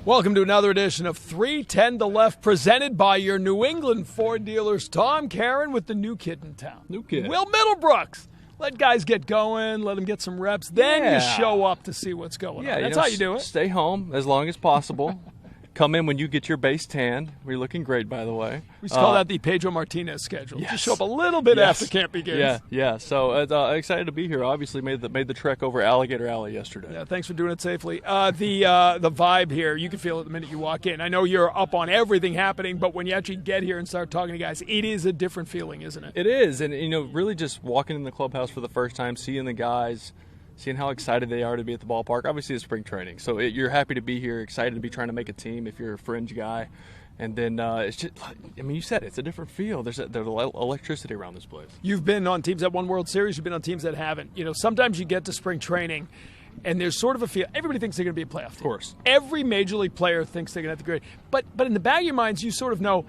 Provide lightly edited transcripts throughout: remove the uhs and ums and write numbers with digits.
Welcome to another edition of 310 to Left, presented by your New England Ford dealers. Tom Karen with the new kid in town. New kid. Will Middlebrooks. Let guys get going, let them get some reps, then you show up to see what's going on. That's how you do it. Stay home as long as possible. Come in when you get your base tan. We're looking great, by the way. We just call that the Pedro Martinez schedule. Yes. Just show up a little bit after camp begins. Yeah. So excited to be here. Obviously made the trek over Alligator Alley yesterday. Yeah, thanks for doing it safely. The vibe here, you can feel it the minute you walk in. I know you're up on everything happening, but when you actually get here and start talking to guys, it is a different feeling, isn't it? It is, and really just walking in the clubhouse for the first time, seeing the guys, seeing how excited they are to be at the ballpark. Obviously, it's spring training, so you're happy to be here, excited to be trying to make a team if you're a fringe guy. And then it's just, you said it, it's a different feel. There's electricity around this place. You've been on teams that won World Series. You've been on teams that haven't. Sometimes you get to spring training, and there's sort of a feel. Everybody thinks they're going to be a playoff team. Of course. Every major league player thinks they're going to have to grade. But in the back of your minds, you sort of know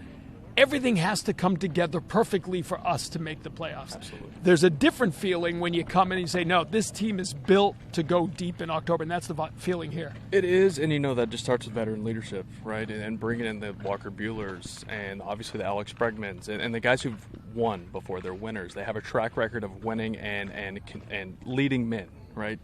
everything has to come together perfectly for us to make the playoffs. Absolutely. There's a different feeling when you come in and you say, no, this team is built to go deep in October, and that's the feeling here. It is, and that just starts with veteran leadership, right? And bringing in the Walker Buehlers and obviously the Alex Bregmans and the guys who've won before. They're winners. They have a track record of winning and leading men, right?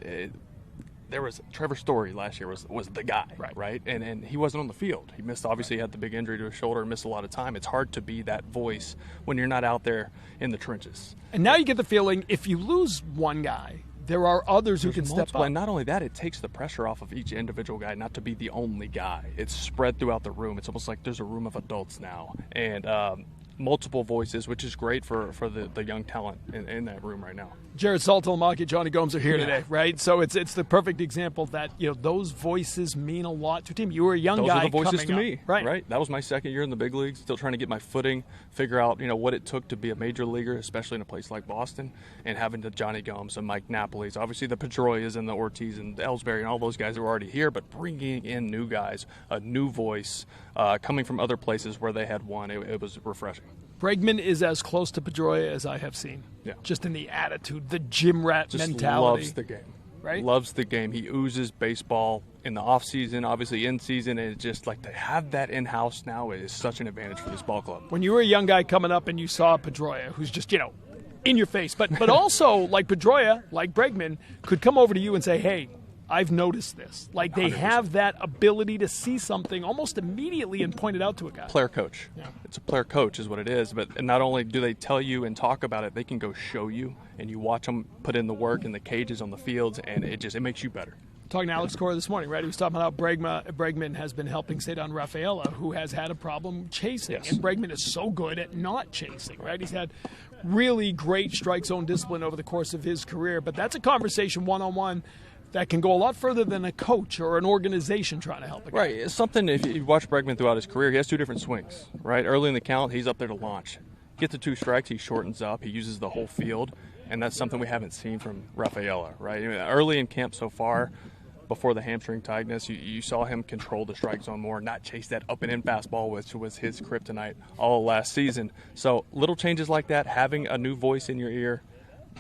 There was Trevor Story last year was the guy, right? And he wasn't on the field. He missed, obviously, he had the big injury to his shoulder and missed a lot of time. It's hard to be that voice when you're not out there in the trenches. And now you get the feeling if you lose one guy, there are others who can step up. And not only that, it takes the pressure off of each individual guy not to be the only guy. It's spread throughout the room. It's almost like there's a room of adults now. And multiple voices, which is great for the young talent in that room right now. Jared Saltalamacchia, Johnny Gomes are here today, right? So it's the perfect example that those voices mean a lot to a team. You were a young guy. Those are the voices to me, right? Right. That was my second year in the big leagues, still trying to get my footing, figure out what it took to be a major leaguer, especially in a place like Boston, and having the Johnny Gomes and Mike Napoli's, obviously the Pedroias and the Ortiz and the Ellsbury and all those guys who were already here, but bringing in new guys, a new voice, coming from other places where they had won, it was refreshing. Bregman is as close to Pedroia as I have seen. Yeah. Just in the attitude, the gym rat just mentality. Loves the game. Right? Loves the game. He oozes baseball in the off season, obviously in season. And it's just like to have that in house now is such an advantage for this ball club. When you were a young guy coming up and you saw Pedroia, who's just in your face, but also like Pedroia, like Bregman, could come over to you and say, hey, I've noticed this. Like they 100%. have that ability to see something almost immediately and point it out to a guy. Player coach. Yeah. It's a player coach is what it is. But not only do they tell you and talk about it, they can go show you, and you watch them put in the work in the cages on the fields, and it makes you better. Talking to Alex Cora this morning, right? He was talking about how Bregman has been helping Cedar Rafaela, who has had a problem chasing. Yes. And Bregman is so good at not chasing, right? He's had really great strike zone discipline over the course of his career. But that's a conversation one-on-one that can go a lot further than a coach or an organization trying to help a guy. Right. It's something, if you watch Bregman throughout his career, he has two different swings, right? Early in the count, he's up there to launch. Get to 2 strikes, he shortens up. He uses the whole field, and that's something we haven't seen from Rafaela, right? Early in camp so far, before the hamstring tightness, you saw him control the strike zone more, not chase that up-and-in fastball, which was his kryptonite all last season. So little changes like that, having a new voice in your ear,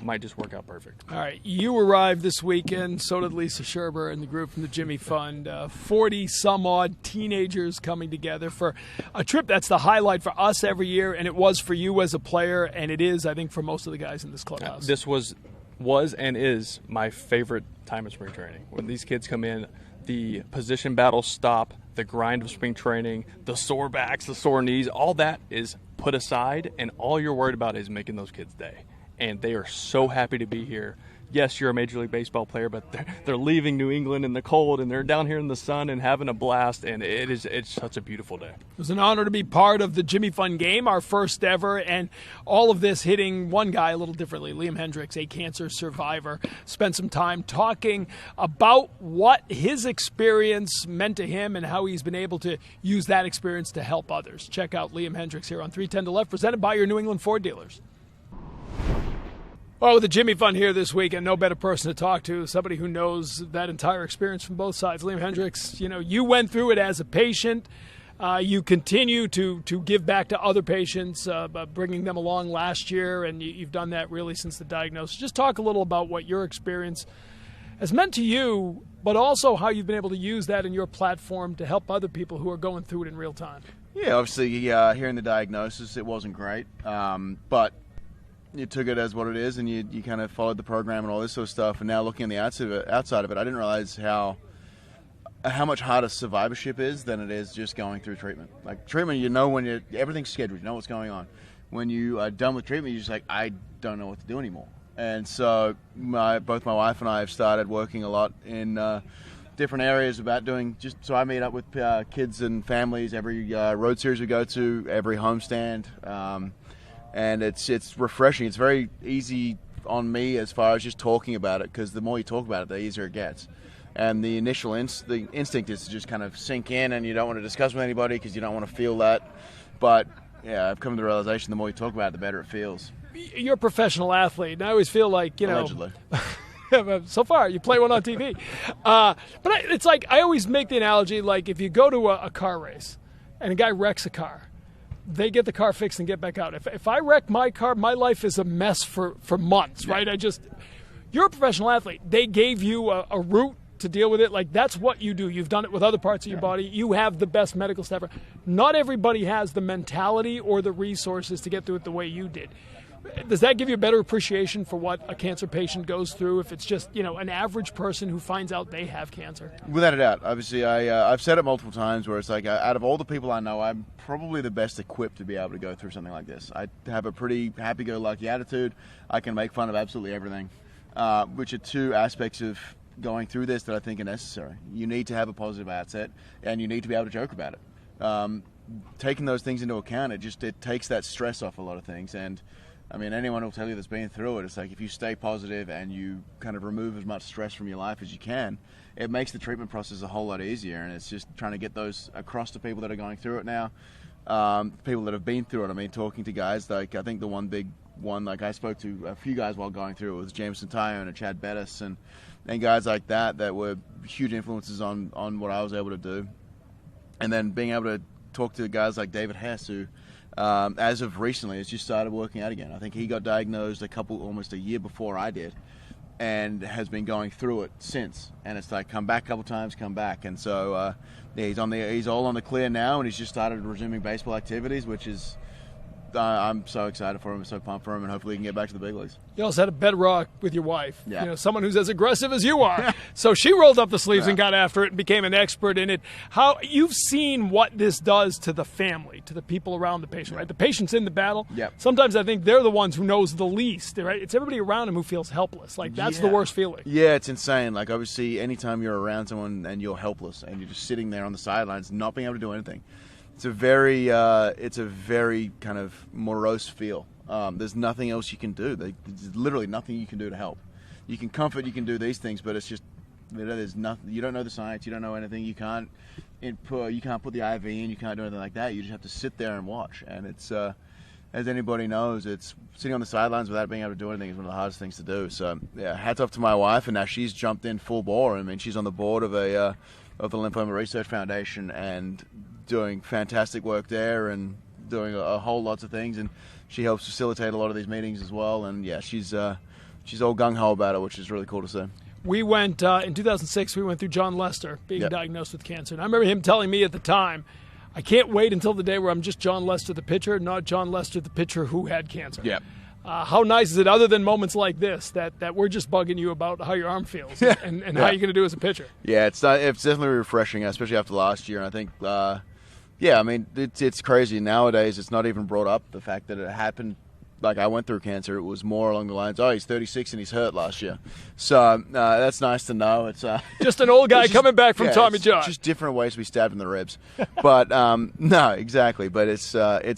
might just work out perfect. All right, you arrived this weekend. So did Lisa Scherber and the group from the Jimmy Fund. 40-some-odd teenagers coming together for a trip that's the highlight for us every year, and it was for you as a player, and it is, I think, for most of the guys in this clubhouse. This was and is my favorite time of spring training. When these kids come in, the position battles stop, the grind of spring training, the sore backs, the sore knees, all that is put aside, and all you're worried about is making those kids' day. And they are so happy to be here. Yes, you're a Major League Baseball player, but they're leaving New England in the cold, and they're down here in the sun and having a blast, and it's such a beautiful day. It was an honor to be part of the Jimmy Fund game, our first ever, and all of this hitting one guy a little differently. Liam Hendriks, a cancer survivor, spent some time talking about what his experience meant to him and how he's been able to use that experience to help others. Check out Liam Hendriks here on 310 to Left, presented by your New England Ford dealers. Well, with the Jimmy Fund here this week, and no better person to talk to, somebody who knows that entire experience from both sides. Liam Hendriks, you went through it as a patient. You continue to give back to other patients, bringing them along last year, and you've done that really since the diagnosis. Just talk a little about what your experience has meant to you, but also how you've been able to use that in your platform to help other people who are going through it in real time. Yeah, obviously, hearing the diagnosis, it wasn't great, but you took it as what it is, and you kind of followed the program and all this sort of stuff. And now looking on the outside of it, I didn't realize how much harder survivorship is than it is just going through treatment. Like treatment, when everything's scheduled, you know what's going on. When you are done with treatment, you're just like, I don't know what to do anymore. And so both my wife and I have started working a lot in different areas about so I meet up with kids and families every road series we go to, every homestand, and it's refreshing. It's very easy on me as far as just talking about it, because the more you talk about it, the easier it gets. And the initial the instinct is to just kind of sink in, and you don't want to discuss with anybody because you don't want to feel that. But yeah, I've come to the realization the more you talk about it, the better it feels. You're a professional athlete, and I always feel like, Allegedly. So far, you play one on TV. But it's like, I always make the analogy, like if you go to a car race and a guy wrecks a car, they get the car fixed and get back out. If I wreck my car, my life is a mess for months, right? You're a professional athlete. They gave you a route to deal with it. Like, that's what you do. You've done it with other parts of your body. You have the best medical staff. Not everybody has the mentality or the resources to get through it the way you did. Does that give you a better appreciation for what a cancer patient goes through if it's just, an average person who finds out they have cancer? Without a doubt. Obviously, I've said it multiple times where it's like, out of all the people I know, I'm probably the best equipped to be able to go through something like this. I have a pretty happy-go-lucky attitude. I can make fun of absolutely everything, which are two aspects of going through this that I think are necessary. You need to have a positive outset, and you need to be able to joke about it. Taking those things into account, it takes that stress off a lot of things. And I mean, anyone will tell you that's been through it, it's like if you stay positive and you kind of remove as much stress from your life as you can, it makes the treatment process a whole lot easier. And it's just trying to get those across to people that are going through it now, people that have been through it. I mean, talking to guys, like I think the one big one, like I spoke to a few guys while going through it, was Jameson Tyone and Chad Bettis and guys like that were huge influences on what I was able to do. And then being able to talk to guys like David Hess, who as of recently has just started working out again. I think he got diagnosed almost a year before I did, and has been going through it since. And it's like, come back a couple times, come back. And so he's all on the clear now, and he's just started resuming baseball activities, which is I'm so excited for him, so pumped for him, and hopefully he can get back to the big leagues. You also had a bedrock with your wife, someone who's as aggressive as you are. Yeah. So she rolled up the sleeves and got after it and became an expert in it. How you've seen what this does to the family, to the people around the patient, right? The patient's in the battle. Yep. Sometimes I think they're the ones who knows the least, right? It's everybody around him who feels helpless. Like, that's the worst feeling. Yeah, it's insane. Like, obviously, anytime you're around someone and you're helpless and you're just sitting there on the sidelines not being able to do anything, it's a very kind of morose feel. There's nothing else you can do. There's literally nothing you can do to help. You can comfort, you can do these things, but it's just, there's nothing. You don't know the science. You don't know anything. You can't put the IV in. You can't do anything like that. You just have to sit there and watch. And it's, as anybody knows, it's sitting on the sidelines without being able to do anything is one of the hardest things to do. So yeah, hats off to my wife, and now she's jumped in full bore. I mean, she's on the board of the Lymphoma Research Foundation and doing fantastic work there, and doing a whole lots of things, and she helps facilitate a lot of these meetings as well. And yeah, she's all gung-ho about it, which is really cool to see. We went in 2006. We went through John Lester being diagnosed with cancer, and I remember him telling me at the time, "I can't wait until the day where I'm just John Lester the pitcher, not John Lester the pitcher who had cancer." Yeah. How nice is it, other than moments like this, that we're just bugging you about how your arm feels and how you're going to do as a pitcher? Yeah, it's definitely refreshing, especially after last year. And I think, I mean, it's crazy. Nowadays, it's not even brought up, the fact that it happened. Like, I went through cancer. It was more along the lines, he's 36 and he's hurt last year. So that's nice to know. It's just an old guy coming back from Tommy John. Just different ways to be stabbed in the ribs. But, no, exactly. But it's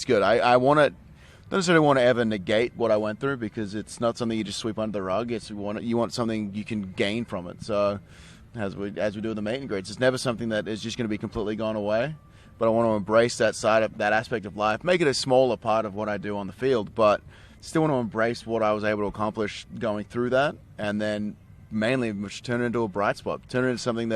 good. I don't necessarily want to ever negate what I went through, because it's not something you just sweep under the rug. You want something you can gain from it. So as we do with the meet and greets, it's never something that is just going to be completely gone away. But I want to embrace that that aspect of life, make it a smaller part of what I do on the field, but still want to embrace what I was able to accomplish going through that, and then mainly turn it into a bright spot, turn it into something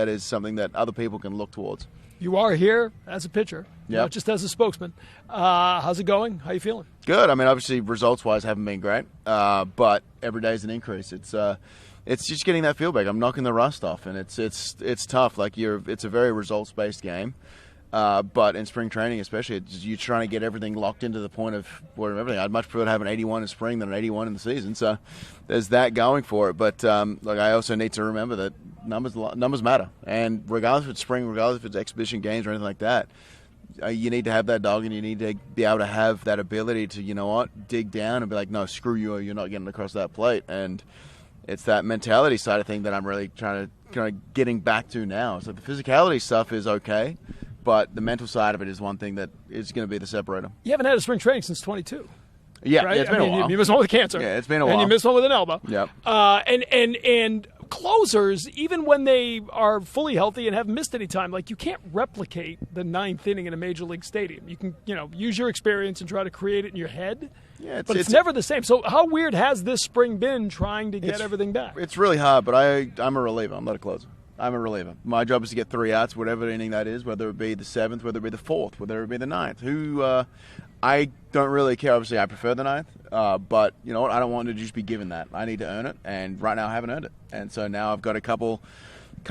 that other people can look towards. You are here as a pitcher, Yep. not just as a spokesman. How's it going? How you feeling? Good. I mean, obviously, results-wise haven't been great, but every day is an increase. It's just getting that feel back. I'm knocking the rust off, and it's tough. Like it's a very results-based game, but in spring training, especially, you're trying to get everything locked into the point of everything. I'd much prefer to have an 81 in spring than an 81 in the season. So there's that going for it. But I also need to remember that numbers matter, and regardless if it's spring, regardless if it's exhibition games or anything like that. You need to have that dog, and you need to be able to have that ability to, dig down and be like, no, screw you, you're not getting across that plate. And it's that mentality side of thing that I'm really trying to kind of getting back to now. So the physicality stuff is okay, but the mental side of it is one thing that is going to be the separator. You haven't had a spring training since 22. Yeah, right? yeah, it's been a while. You missed one with cancer. Yeah, it's been a while. And you missed one with an elbow. Yep. And closers, even when they are fully healthy and haven't missed any time, like you can't replicate the ninth inning in a major league stadium. You can, use your experience and try to create it in your head. Yeah, but it's never the same. So how weird has this spring been trying to get everything back? It's really hard, but I'm a reliever. I'm not a closer. I'm a reliever. My job is to get 3 outs, whatever inning that is, whether it be the 7th, whether it be the 4th, whether it be the 9th. I don't really care. Obviously, I prefer the 9th, but you know what? I don't want to just be given that. I need to earn it, and right now I haven't earned it. And so now I've got a couple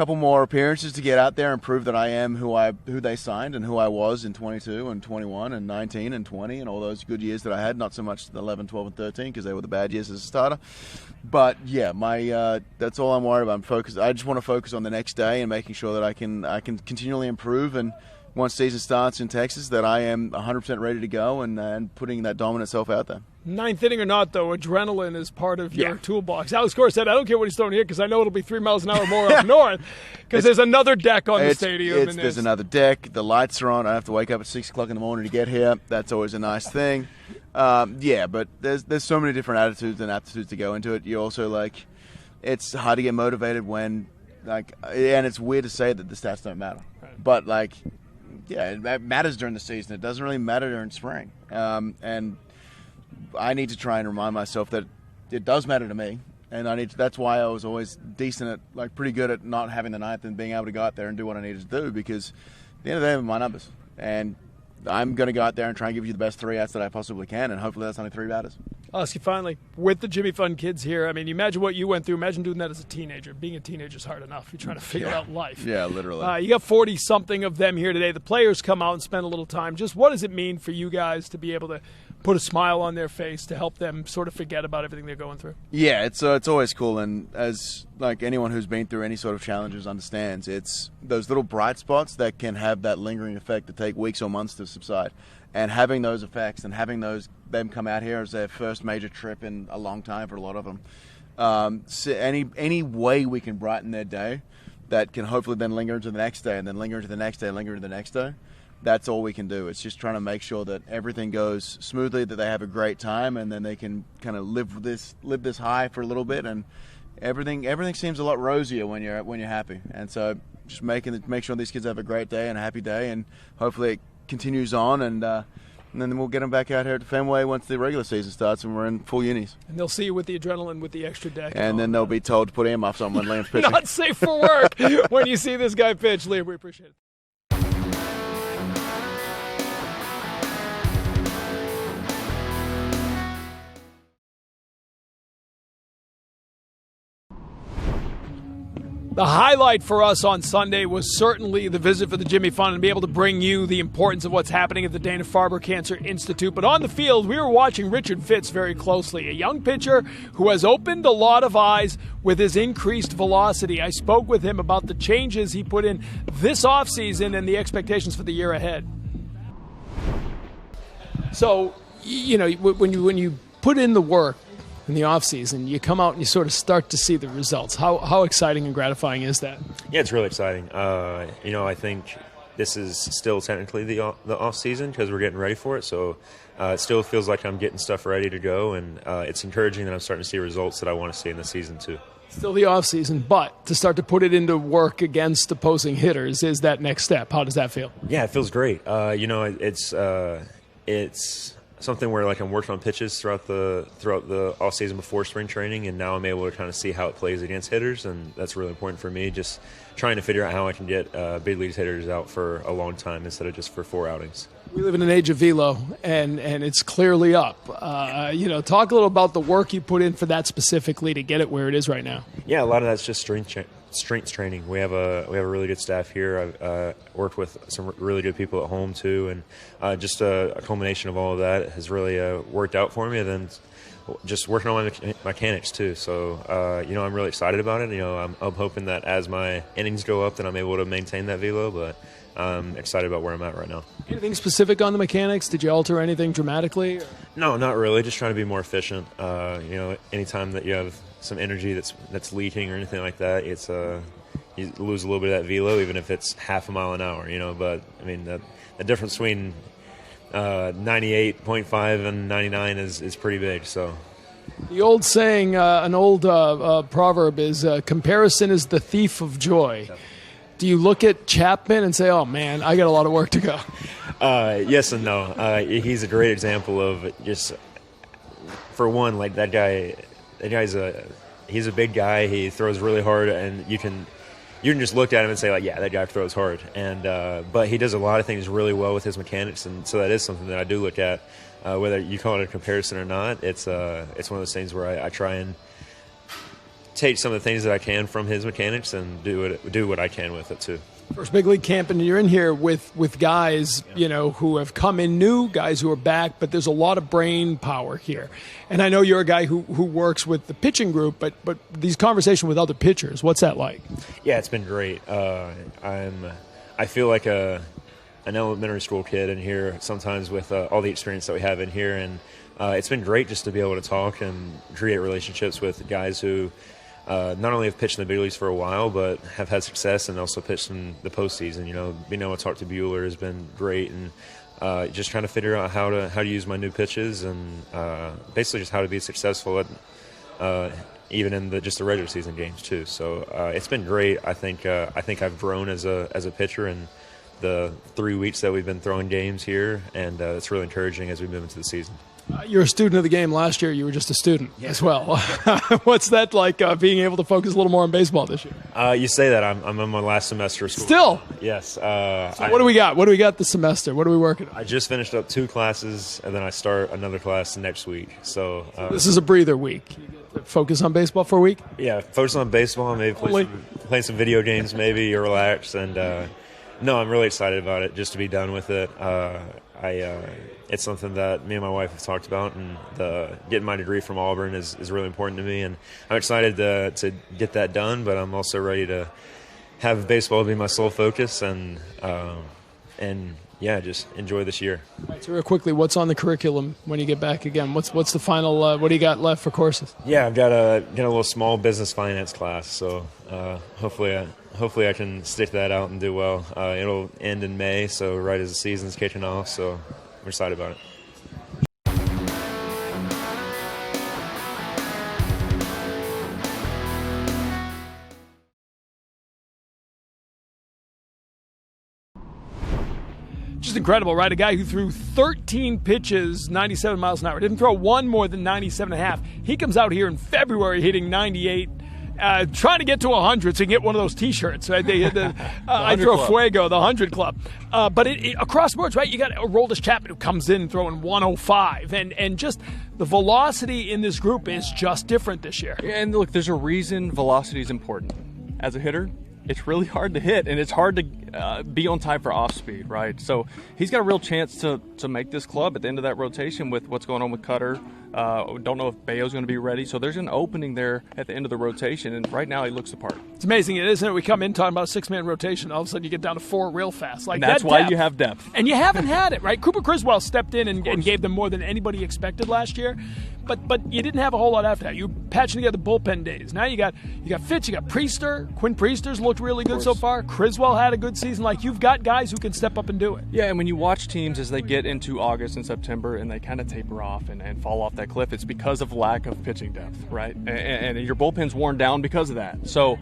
more appearances to get out there and prove that I am who they signed and who I was in 22 and 21 and 19 and 20 and all those good years that I had. Not so much the 11, 12, and 13 because they were the bad years as a starter. But yeah, that's all I'm worried about. I'm focused. I just want to focus on the next day and making sure that I can continually improve. And once season starts in Texas, that I am 100% ready to go and putting that dominant self out there. Ninth inning or not, though, adrenaline is part of your toolbox. Alex Speier said, I don't care what he's throwing here because I know it'll be 3 miles an hour more up north because there's another deck on the stadium. There's another deck. The lights are on. I have to wake up at 6 o'clock in the morning to get here. That's always a nice thing. But there's so many different attitudes and aptitudes to go into it. You also, it's hard to get motivated when, and it's weird to say that the stats don't matter. Right. But, it matters during the season. It doesn't really matter during spring. And I need to try and remind myself that it does matter to me, and that's why I was always decent at, pretty good at not having the 9th and being able to go out there and do what I needed to do because at the end of the day, I'm my numbers, and I'm going to go out there and try and give you the best 3 outs that I possibly can, and hopefully that's only 3 batters. I'll ask you finally, with the Jimmy Fun kids here, I mean, you imagine what you went through. Imagine doing that as a teenager. Being a teenager is hard enough. You're trying to figure out life. Yeah, literally. You got 40-something of them here today. The players come out and spend a little time. Just what does it mean for you guys to be able to put a smile on their face to help them sort of forget about everything they're going through? Yeah, it's always cool, and as anyone who's been through any sort of challenges understands, it's those little bright spots that can have that lingering effect that take weeks or months to subside. And having those effects and having them come out here as their first major trip in a long time for a lot of them, so any way we can brighten their day that can hopefully then linger into the next day and then linger into the next day and linger into the next day, that's all we can do. It's just trying to make sure that everything goes smoothly, that they have a great time, and then they can kind of live this high for a little bit, and everything seems a lot rosier when you're happy. And so just make sure these kids have a great day and a happy day, and hopefully it continues on, and then we'll get them back out here at the Fenway once the regular season starts and we're in full unis. And they'll see you with the adrenaline with the extra deck. And then they'll be told to put earmuffs on when Liam's pitching. Not safe for work when you see this guy pitch. Liam, we appreciate it. The highlight for us on Sunday was certainly the visit for the Jimmy Fund and be able to bring you the importance of what's happening at the Dana-Farber Cancer Institute. But on the field, we were watching Richard Fitz very closely, a young pitcher who has opened a lot of eyes with his increased velocity. I spoke with him about the changes he put in this offseason and the expectations for the year ahead. So, when you put in the work in the offseason, you come out and you sort of start to see the results. How exciting and gratifying is that? Yeah, it's really exciting. I think this is still technically the off-season because we're getting ready for it, so it still feels like I'm getting stuff ready to go, and it's encouraging that I'm starting to see results that I want to see in the season too. Still the off-season, but to start to put it into work against opposing hitters is that next step. How does that feel? Yeah, it feels greit's something where like I'm working on pitches throughout the off season before spring training, and now I'm able to kind of see how it plays against hitters, and that's really important for me. Just trying to figure out how I can get big league hitters out for a long time instead of just for 4 outings. We live in an age of velo, and it's clearly up. Talk a little about the work you put in for that specifically to get it where it is right now. Yeah, a lot of that's just strength training. We have a really good staff here. I've worked with some really good people at home too, and just a culmination of all of that has really worked out for me. And then just working on my mechanics too. So I'm really excited about it. I'm hoping that as my innings go up, that I'm able to maintain that velo. But I'm excited about where I'm at right now. Anything specific on the mechanics? Did you alter anything dramatically? No, not really. Just trying to be more efficient. Anytime that you have some energy that's leaking or anything like that, it's you lose a little bit of that velo, even if it's half a mile an hour. But I mean the difference between 98.5 and 99 is pretty big. So the old saying, an old proverb is, comparison is the thief of joy. Do you look at Chapman and say, oh man, I got a lot of work to go? Yes and no. He's a great example of just, for one, like that guy. He's a big guy. He throws really hard, and you can just look at him and say, like, yeah, that guy throws hard. And but he does a lot of things really well with his mechanics, and so that is something that I do look at, whether you call it a comparison or not. It's one of those things where I try and take some of the things that I can from his mechanics and do what I can with it too. First big league camp, and you're in here with guys, who have come in new, guys who are back, but there's a lot of brain power here. And I know you're a guy who works with the pitching group, but these conversations with other pitchers, what's that like? Yeah, it's been great. I feel like an elementary school kid in here sometimes with all the experience that we have in here, and it's been great just to be able to talk and create relationships with guys who not only have pitched in the big leagues for a while, but have had success and also pitched in the postseason. Being able to talk to Buehler has been great, and just trying to figure out how to use my new pitches and basically just how to be successful at even in just the regular season games too. So it's been great. I think I've grown as a pitcher in the 3 weeks that we've been throwing games here, and it's really encouraging as we move into the season. You're a student of the game. Last year, you were just a student as well. What's that like, being able to focus a little more on baseball this year? You say that. I'm in my last semester of school. Still? Yes. So what do we got? What do we got this semester? What are we working on? I just finished up 2 classes, and then I start another class next week. So this is a breather week. You get to focus on baseball for a week? Yeah, focus on baseball, maybe play some video games, maybe, or relax. And no, I'm really excited about it, just to be done with it. It's something that me and my wife have talked about, and getting my degree from Auburn is really important to me, and I'm excited to get that done, but I'm also ready to have baseball be my sole focus and just enjoy this year. All right, so real quickly, what's on the curriculum when you get back again? What's the final, what do you got left for courses? Yeah, I've got a little small business finance class, so hopefully I can stick that out and do well. It'll end in May, so right as the season's kicking off, so I'm excited about it. Just incredible, right? A guy who threw 13 pitches, 97 miles an hour. Didn't throw one more than 97 and a half. He comes out here in February hitting 98. Trying to get to 100 so you can get one of those T-shirts. Right? I throw a Fuego, the 100 Club. But across the boards, right, you got Aroldis Chapman who comes in throwing 105. And just the velocity in this group is just different this year. And look, there's a reason velocity is important. As a hitter, it's really hard to hit, and it's hard to be on time for off speed, right? So he's got a real chance to make this club at the end of that rotation with what's going on with Cutter. Don't know if Bayo's going to be ready. So there's an opening there at the end of the rotation, and right now he looks the part. It's amazing, isn't it? We come in talking about a 6-man rotation. All of a sudden you get down to 4 real fast. And that's why you have depth. And you haven't had it, right? Cooper Criswell stepped in and gave them more than anybody expected last year. But you didn't have a whole lot after that. You patching together bullpen days. Now you got Fitz, you got Priester. Quinn Priester's looked really good so far. Criswell had a good season. Like, you've got guys who can step up and do it. Yeah, and when you watch teams as they get into August and September and they kind of taper off and fall off that cliff, it's because of lack of pitching depth, right? And your bullpen's worn down because of that. So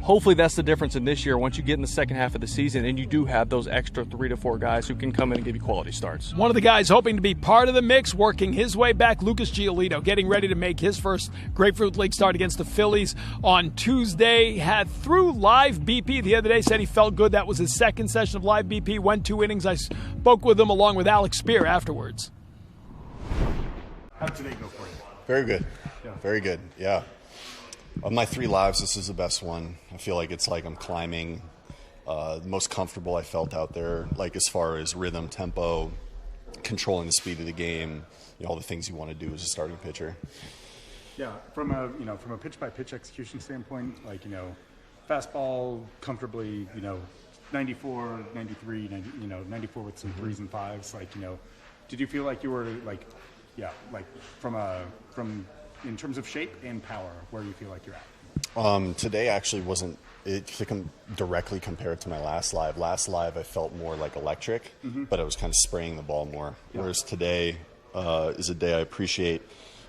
hopefully that's the difference in this year once you get in the second half of the season and you do have those extra 3 to 4 guys who can come in and give you quality starts. One of the guys hoping to be part of the mix, working his way back, Lucas Giolito, getting ready to make his first Grapefruit League start against the Phillies on Tuesday. Had through live BP the other day, said he felt good. That was his second session of live BP, went 2 innings. I spoke with him along with Alex Speier afterwards. How did today go for you? Very good. Yeah. Very good, yeah. Of my 3 lives, this is the best one. I feel like it's like I'm climbing. The most comfortable I felt out there, like as far as rhythm, tempo, controlling the speed of the game, all the things you want to do as a starting pitcher. Yeah, from a pitch by pitch execution standpoint, fastball comfortably, 94, 93, 94 with some 3s and 5s. Did you feel like you were from in terms of shape and power, where do you feel like you're at? Today actually wasn't. It directly compared to my last live. Last live, I felt more like electric, but I was kind of spraying the ball more. Yeah. Whereas today is a day I appreciate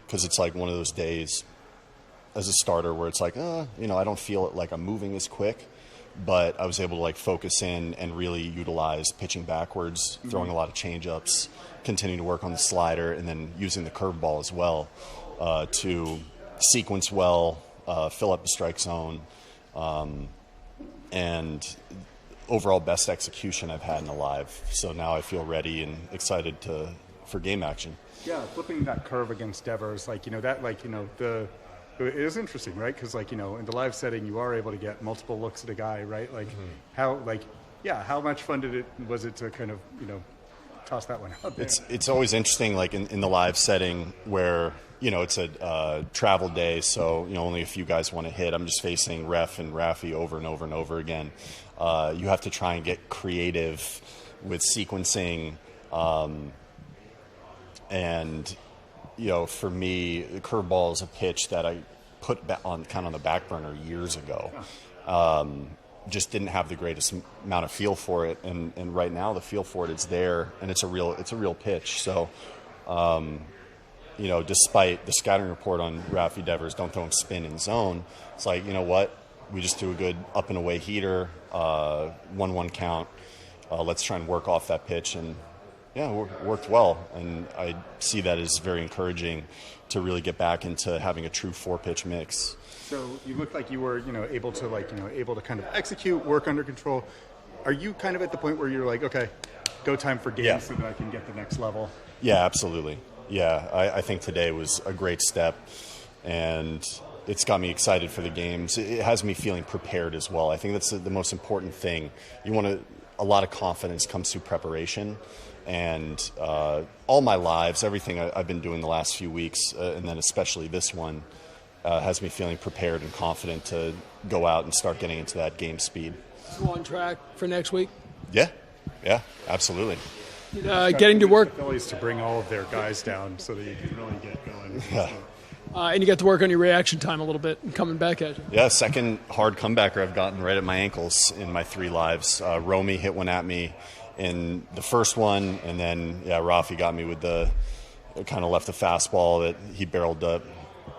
because it's like one of those days as a starter where it's like, I don't feel it like I'm moving as quick, but I was able to focus in and really utilize pitching backwards, throwing a lot of change-ups, continuing to work on the slider, and then using the curveball as well to sequence well, fill up the strike zone. And overall best execution I've had in a live. So now I feel ready and excited for game action. Yeah, flipping that curve against Devers, it is interesting, right? Because in the live setting, you are able to get multiple looks at a guy, right? How much fun was it to kind of toss that one out there? It's always interesting, in the live setting where it's a travel day, so only a few guys want to hit. I'm just facing Ref and Rafi over and over and over again. You have to try and get creative with sequencing, and for me, the curveball is a pitch that I put on the back burner years ago. Just didn't have the greatest amount of feel for it, and right now the feel for it's there, and it's a real pitch. So. Despite the scouting report on Rafi Devers, don't throw him spin in zone, it's like, what? We just do a good up and away heater, 1-1 count. Let's try and work off that pitch. And, it worked well. And I see that as very encouraging to really get back into having a true 4-pitch mix. So you looked like you were, able to kind of execute, work under control. Are you kind of at the point where you're like, okay, go time for games so that I can get the next level? Yeah, absolutely. Yeah, I think today was a great step, and it's got me excited for the games. It has me feeling prepared as well. I think that's the most important thing. A lot of confidence comes through preparation, and all my lives, everything I've been doing the last few weeks, and then especially this one, has me feeling prepared and confident to go out and start getting into that game speed. So on track for next week? Yeah, absolutely. Getting to work. The Phillies to bring all of their guys down so that you can really get going. Yeah. And you got to work on your reaction time a little bit and coming back at you. Yeah, second hard comebacker I've gotten right at my ankles in my 3 lives. Romy hit one at me in the first one, and then Rafi got me with kind of left the fastball that he barreled up.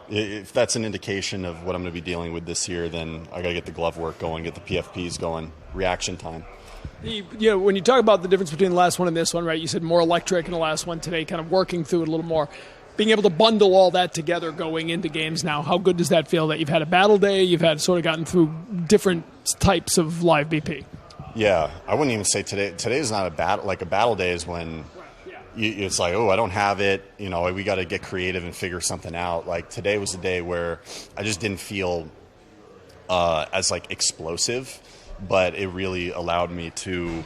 If that's an indication of what I'm going to be dealing with this year, then I got to get the glove work going, get the PFPs going, reaction time. When you talk about the difference between the last one and this one, right, you said more electric in the last one today, kind of working through it a little more. Being able to bundle all that together going into games now, how good does that feel that you've had a battle day, you've had sort of gotten through different types of live BP? Yeah, I wouldn't even say today. Today is not a battle. Like a battle day is when it's like, I don't have it. We got to get creative and figure something out. Like today was a day where I just didn't feel as explosive. But it really allowed me to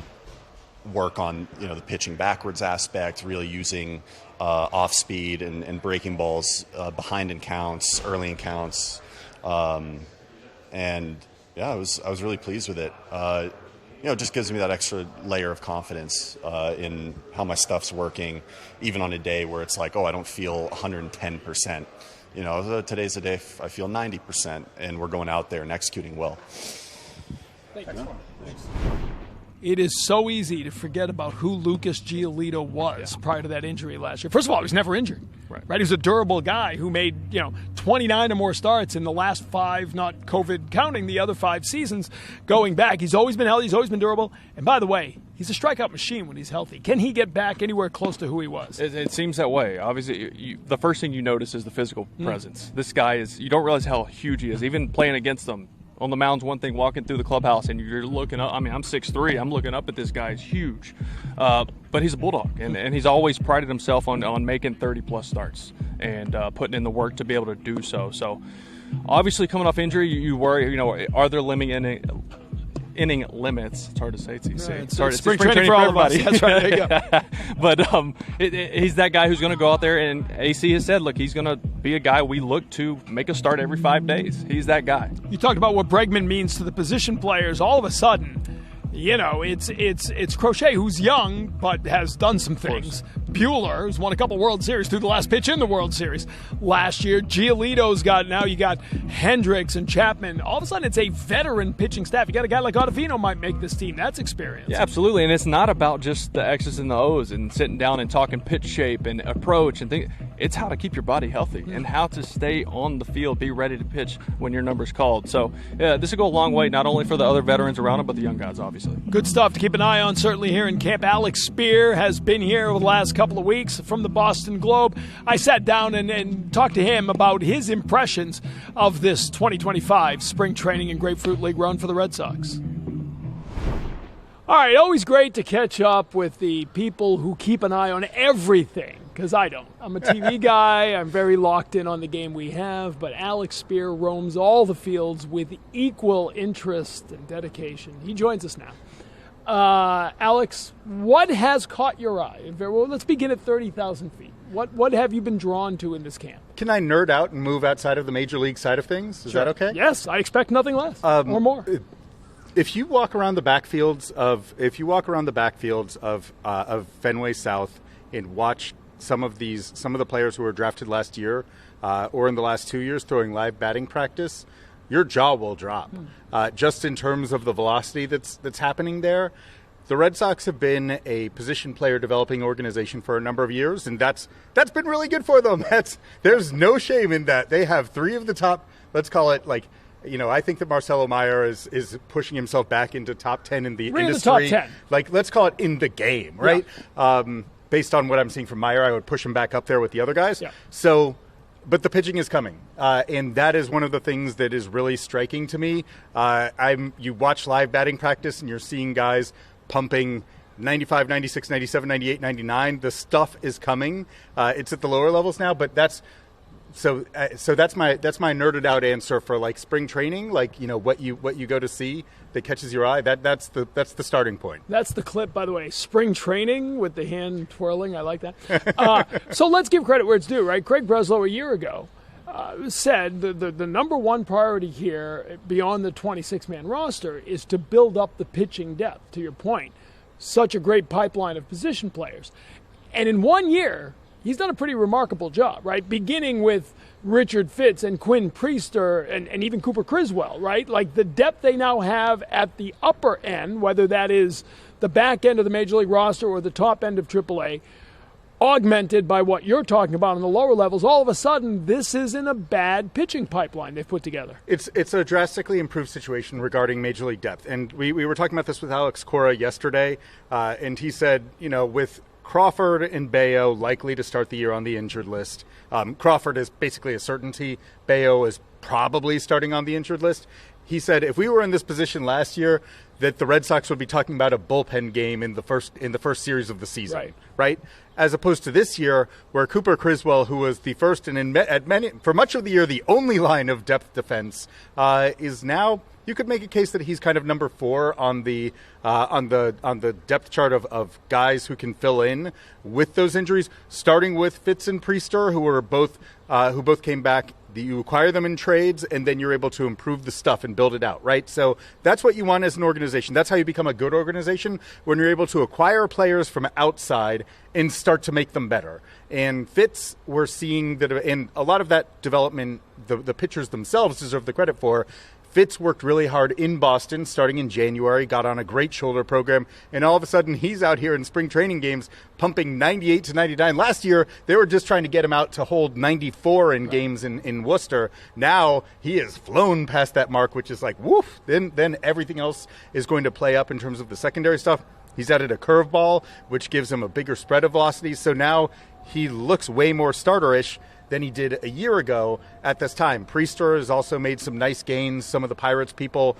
work on, the pitching backwards aspect, really using off speed and breaking balls behind in counts, early in counts, and I was really pleased with it. It just gives me that extra layer of confidence in how my stuff's working, even on a day where it's like, I don't feel 110%. Today's a day I feel 90%, and we're going out there and executing well. Thank you. Thanks. It is so easy to forget about who Lucas Giolito was prior to that injury last year. First of all, he was never injured. Right? He was a durable guy who made 29 or more starts in the last 5, not COVID counting the other 5 seasons going back. He's always been healthy. He's always been durable. And by the way, he's a strikeout machine when he's healthy. Can he get back anywhere close to who he was? It seems that way. Obviously, the first thing you notice is the physical presence. This guy you don't realize how huge he is. Even playing against them on the mound's one thing, walking through the clubhouse and you're looking up. I mean, I'm 6'3". I'm looking up at this guy. He's huge. But he's a bulldog, and he's always prided himself on making 30-plus starts and putting in the work to be able to do so. So, obviously, coming off injury, you worry, are there inning limits? It's hard to say. It's spring training for all of us. That's right. There you go. But he's that guy who's going to go out there, and AC has said, look, he's going to be a guy we look to make a start every 5 days. He's that guy. You talked about what Bregman means to the position players. All of a sudden, it's Crochet, who's young but has done some things. Buehler, who's won a couple World Series, threw the last pitch in the World Series last year. Giolito's now you got Hendriks and Chapman. All of a sudden, it's a veteran pitching staff. You got a guy like Ottavino might make this team. That's experience. Yeah, absolutely. And it's not about just the X's and the O's and sitting down and talking pitch shape and approach and things. It's how to keep your body healthy and how to stay on the field, be ready to pitch when your number's called. So, yeah, this will go a long way, not only for the other veterans around him, but the young guys, obviously. Good stuff to keep an eye on, certainly here in camp. Alex Speier has been here over the last couple of weeks from the Boston Globe. I sat down and talked to him about his impressions of this 2025 spring training and Grapefruit League run for the Red Sox. All right, always great to catch up with the people who keep an eye on everything, because I don't. I'm a TV guy. I'm very locked in on the game we have, but Alex Speier roams all the fields with equal interest and dedication. He joins us now. Alex, what has caught your eye? Well, let's begin at 30,000 feet. What have you been drawn to in this camp? Can I nerd out and move outside of the major league side of things? Is that okay? Yes, I expect nothing less or more. If you walk around the backfields of Fenway South and watch some of the players who were drafted last year or in the last 2 years throwing live batting practice, your jaw will drop. Just in terms of the velocity that's happening there. The Red Sox have been a position player developing organization for a number of years, and that's been really good for them. There's no shame in that. They have 3 of the top, let's call it I think that Marcelo Mayer is pushing himself back into top 10 in the industry. The top 10. Let's call it in the game, right? Yeah. Based on what I'm seeing from Mayer, I would push him back up there with the other guys. Yeah. So, but the pitching is coming, and that is one of the things that is really striking to me. You watch live batting practice, and you're seeing guys pumping 95, 96, 97, 98, 99. The stuff is coming. It's at the lower levels now, but that's so that's my nerded out answer for spring training, what you go to see that catches your eye. That's the starting point. That's the clip, by the way. Spring training with the hand twirling. I like that. So let's give credit where it's due, right? Craig Breslow a year ago said the number one priority here beyond the 26-man roster is to build up the pitching depth, to your point. Such a great pipeline of position players. And in 1 year, he's done a pretty remarkable job, right? Beginning with Richard Fitz and Quinn Priester and even Cooper Criswell, right? The depth they now have at the upper end, whether that is the back end of the Major League roster or the top end of AAA, augmented by what you're talking about on the lower levels, all of a sudden, this isn't a bad pitching pipeline they've put together. It's a drastically improved situation regarding Major League depth. And we were talking about this with Alex Cora yesterday, and he said, with Crawford and Bayo likely to start the year on the injured list. Crawford is basically a certainty. Bayo is probably starting on the injured list. He said if we were in this position last year, that the Red Sox would be talking about a bullpen game in the first series of the season, right? As opposed to this year, where Cooper Criswell, who was the first and for much of the year the only line of depth defense, is now. You could make a case that he's kind of number 4 on the depth chart of guys who can fill in with those injuries. Starting with Fitz and Priester, who both came back. You acquire them in trades, and then you're able to improve the stuff and build it out, right? So that's what you want as an organization. That's how you become a good organization, when you're able to acquire players from outside and start to make them better. And Fitz, we're seeing that, and a lot of that development, the pitchers themselves deserve the credit for. Fitz worked really hard in Boston starting in January, got on a great shoulder program, and all of a sudden he's out here in spring training games pumping 98 to 99. Last year, they were just trying to get him out to hold 94 in games in Worcester. Now he has flown past that mark, which is like, woof, then everything else is going to play up in terms of the secondary stuff. He's added a curveball, which gives him a bigger spread of velocity, so now he looks way more starter-ish than he did a year ago at this time. Priester has also made some nice gains. Some of the Pirates people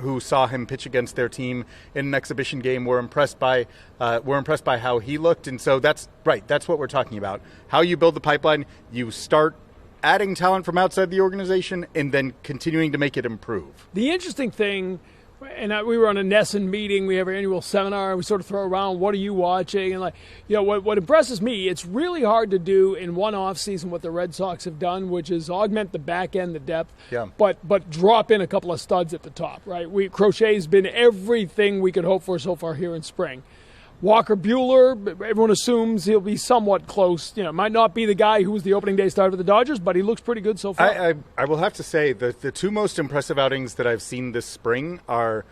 who saw him pitch against their team in an exhibition game were impressed by how he looked. And so that's right. That's what we're talking about. How you build the pipeline. You start adding talent from outside the organization and then continuing to make it improve. The interesting thing, and we were on a NESN meeting. We have our annual seminar. We sort of throw around, what are you watching? And what impresses me, it's really hard to do in one off season what the Red Sox have done, which is augment the back end, the depth, but drop in a couple of studs at the top. Right? Crochet's been everything we could hope for so far here in spring. Walker Buehler, everyone assumes he'll be somewhat close. Might not be the guy who was the opening day starter for the Dodgers, but he looks pretty good so far. I will have to say that the two most impressive outings that I've seen this spring are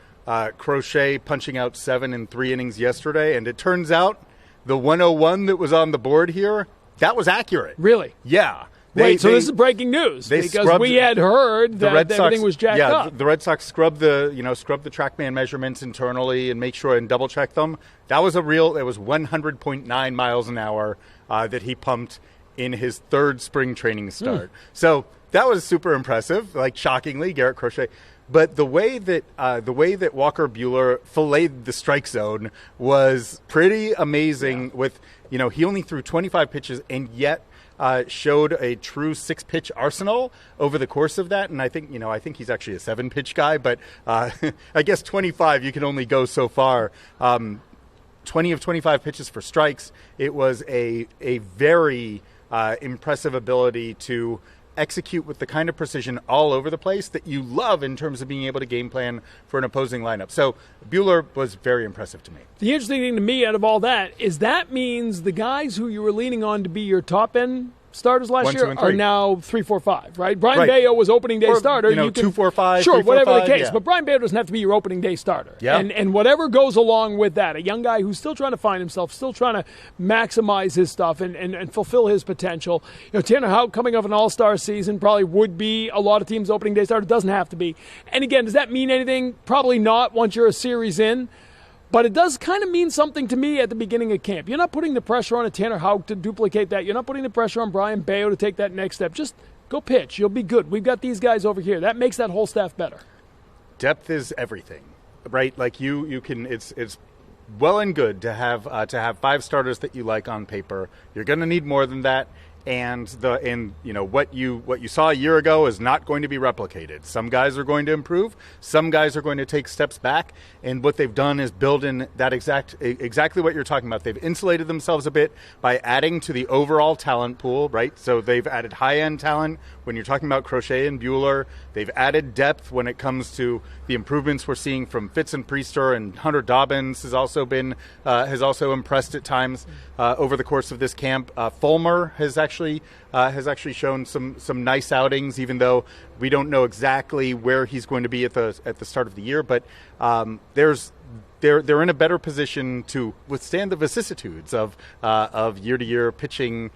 Crochet punching out 7 in 3 innings yesterday, and it turns out the 101 that was on the board here, that was accurate. Really? Yeah. This is breaking news because we had heard that everything was jacked up. The Red Sox scrubbed the TrackMan measurements internally and make sure and double check them. It was 100.9 miles an hour that he pumped in his third spring training start. So that was super impressive, shockingly, Garrett Crochet. But the way that Walker Buehler filleted the strike zone was pretty amazing. With he only threw 25 pitches and yet showed a true 6-pitch arsenal over the course of that. And I think he's actually a 7-pitch guy, but I guess 25 you can only go so far. 20 of 25 pitches for strikes. It was a very impressive ability to execute with the kind of precision all over the place that you love in terms of being able to game plan for an opposing lineup. So Buehler was very impressive to me. The interesting thing to me out of all that is that means the guys who you were leaning on to be your top end starters last year are now 3, 4, 5, right? Brian Bayo was opening day starter. 2, 4, 5. Sure, 3, 4, whatever 5, the case. yeah. But Brian Bayo doesn't have to be your opening day starter. Yeah. And whatever goes along with that, a young guy who's still trying to find himself, still trying to maximize his stuff and fulfill his potential. Tanner Houck coming off an all-star season probably would be a lot of teams' opening day starter. Doesn't have to be. And again, does that mean anything? Probably not once you're a series in. But it does kind of mean something to me at the beginning of camp. You're not putting the pressure on a Tanner Houck to duplicate that. You're not putting the pressure on Brian Bayo to take that next step. Just go pitch. You'll be good. We've got these guys over here. That makes that whole staff better. Depth is everything, right? You can. It's well and good to have 5 starters that you like on paper. You're going to need more than that. And what you saw a year ago is not going to be replicated. Some guys are going to improve. Some guys are going to take steps back. And what they've done is build in that exactly what you're talking about. They've insulated themselves a bit by adding to the overall talent pool, right? So they've added high-end talent when you're talking about Crochet and Buehler. They've added depth when it comes to the improvements we're seeing from Fitz and Priester, and Hunter Dobbins has also impressed at times over the course of this camp. Fulmer has actually shown some nice outings, even though we don't know exactly where he's going to be at the start of the year. But they're in a better position to withstand the vicissitudes of year-to-year pitching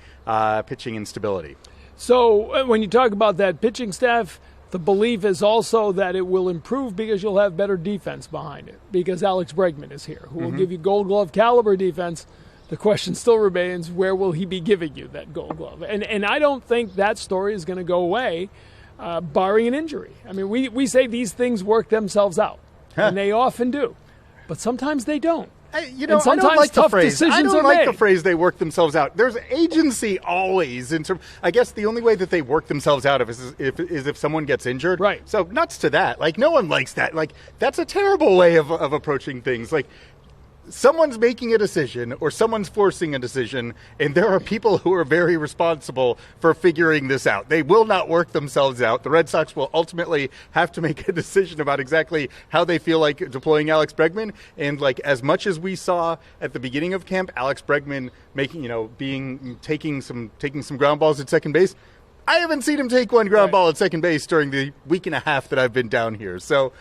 instability. So when you talk about that pitching staff, the belief is also that it will improve because you'll have better defense behind it, because Alex Bregman is here, who will give you Gold Glove caliber defense. The question still remains, where will he be giving you that Gold Glove? And I don't think that story is going to go away, barring an injury. I mean, we say these things work themselves out, and they often do. But sometimes they don't. And sometimes I don't like tough decisions I don't like the phrase "they work themselves out." There's agency always. I guess the only way that they work themselves out is if someone gets injured. Right. So nuts to that. No one likes that. That's a terrible way of approaching things. someone's making a decision or someone's forcing a decision, and there are people who are very responsible for figuring this out. They will not work themselves out. The Red Sox will ultimately have to make a decision about exactly how they feel like deploying Alex Bregman. And like as much as we saw at the beginning of camp, Alex Bregman taking some ground balls at second base, I haven't seen him take one ground ball at second base during the week and a half that I've been down here. So,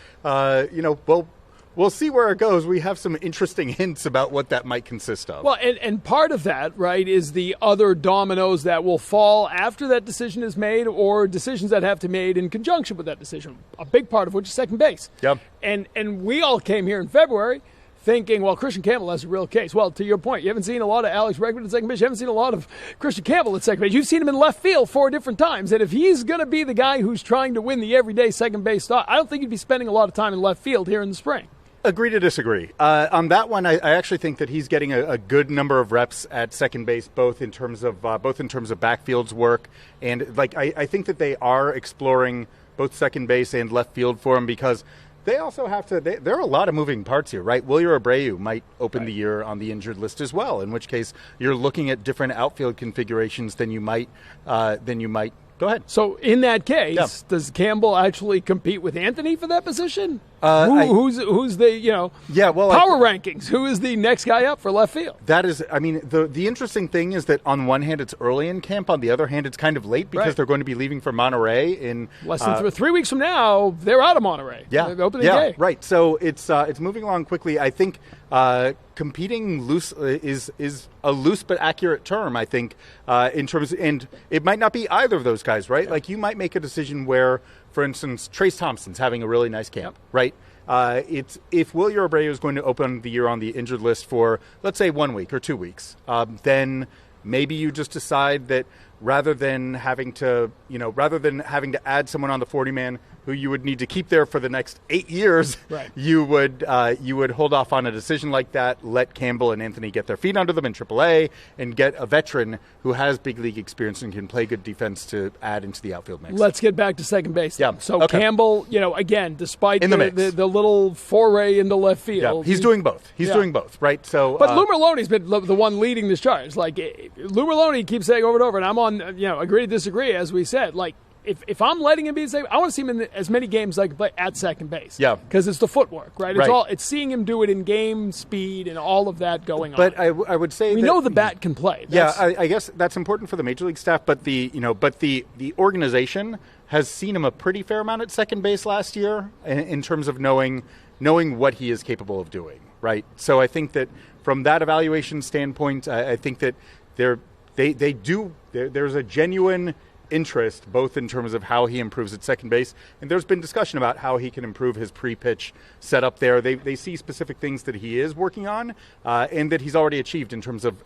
we'll see where it goes. We have some interesting hints about what that might consist of. Well, and part of that, right, is the other dominoes that will fall after that decision is made or decisions that have to be made in conjunction with that decision, a big part of which is second base. Yep. And we all came here in February thinking, well, Khristian Campbell has a real case. Well, to your point, you haven't seen a lot of Alex Bregman at second base. You haven't seen a lot of Khristian Campbell at second base. You've seen him in left field 4 different times. And if he's going to be the guy who's trying to win the everyday second base spot, I don't think he'd be spending a lot of time in left field here in the spring. Agree to disagree. On that one, I actually think that he's getting a good number of reps at second base, both in terms of backfield's work, and I think that they are exploring both second base and left field for him because they also have to. There are a lot of moving parts here, right? Wilyer Abreu might open the year on the injured list as well, in which case you're looking at different outfield configurations than you might. Go ahead. So in that case, does Campbell actually compete with Anthony for that position? Who's the power rankings? Who is the next guy up for left field? That is, the interesting thing is that on one hand it's early in camp, on the other hand it's kind of late because they're going to be leaving for Monterey in less than 3 weeks from now. They're out of Monterey. Yeah, they're opening day. Right. So it's moving along quickly. I think competing loose is a loose but accurate term. I think in terms, and it might not be either of those guys, right? Like you might make a decision where, for instance, Trace Thompson's having a really nice camp, right? It's if Wilyer Abreu is going to open the year on the injured list for, let's say, 1 week or 2 weeks, then maybe you just decide that rather than having to add someone on the 40-man who you would need to keep there for the next 8 years, you would hold off on a decision like that, let Campbell and Anthony get their feet under them in AAA, and get a veteran who has big league experience and can play good defense to add into the outfield mix. Let's get back to second base. Yeah. So Campbell, again, despite the little foray into left field, he's doing both. He's doing both, right? So, but Lou Merloni's been the one leading this charge. Like Lou Merloni keeps saying over and over, and I'm on, agree to disagree, as we said, like. If I'm letting him be safe, I want to see him in as many games like play at second base. Yeah, because it's the footwork, right? It's seeing him do it in game speed and all of that going on. But I would say we know the bat can play. I guess that's important for the major league staff. But the organization has seen him a pretty fair amount at second base last year in terms of knowing what he is capable of doing. Right. So I think that from that evaluation standpoint, I think that there's a genuine interest both in terms of how he improves at second base, and there's been discussion about how he can improve his pre-pitch setup there. They see specific things that he is working on and that he's already achieved in terms of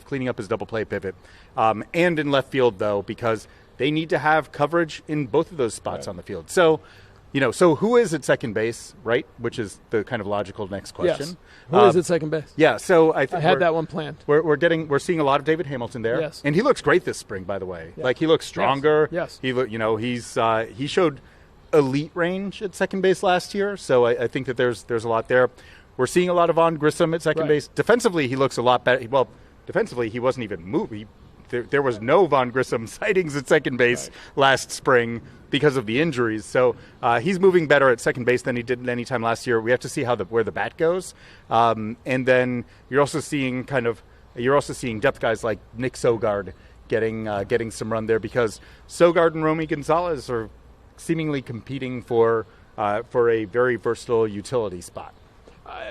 cleaning up his double play pivot, and in left field though, because they need to have coverage in both of those spots on the field. So who is at second base, right? Which is the kind of logical next question. Yes. Who is at second base? Yeah, so I had that one planned. We're seeing a lot of David Hamilton there. Yes. And he looks great this spring, by the way. Yeah. Like he looks stronger. Yes. He showed elite range at second base last year, so I think that there's a lot there. We're seeing a lot of Vaughn Grissom at second base. Defensively, he looks a lot better. Well, defensively, he wasn't even moving. There was no Vaughn Grissom sightings at second base last spring because of the injuries. So he's moving better at second base than he did any time last year. We have to see where the bat goes. And then you're also seeing depth guys like Nick Sogard getting some run there because Sogard and Romy Gonzalez are seemingly competing for a very versatile utility spot.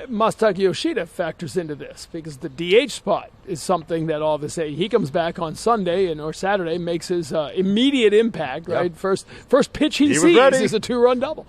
Masataka Yoshida factors into this because the DH spot is something that all of a sudden he comes back on Sunday or Saturday, makes his immediate impact. Right, first pitch he sees is a 2-run double.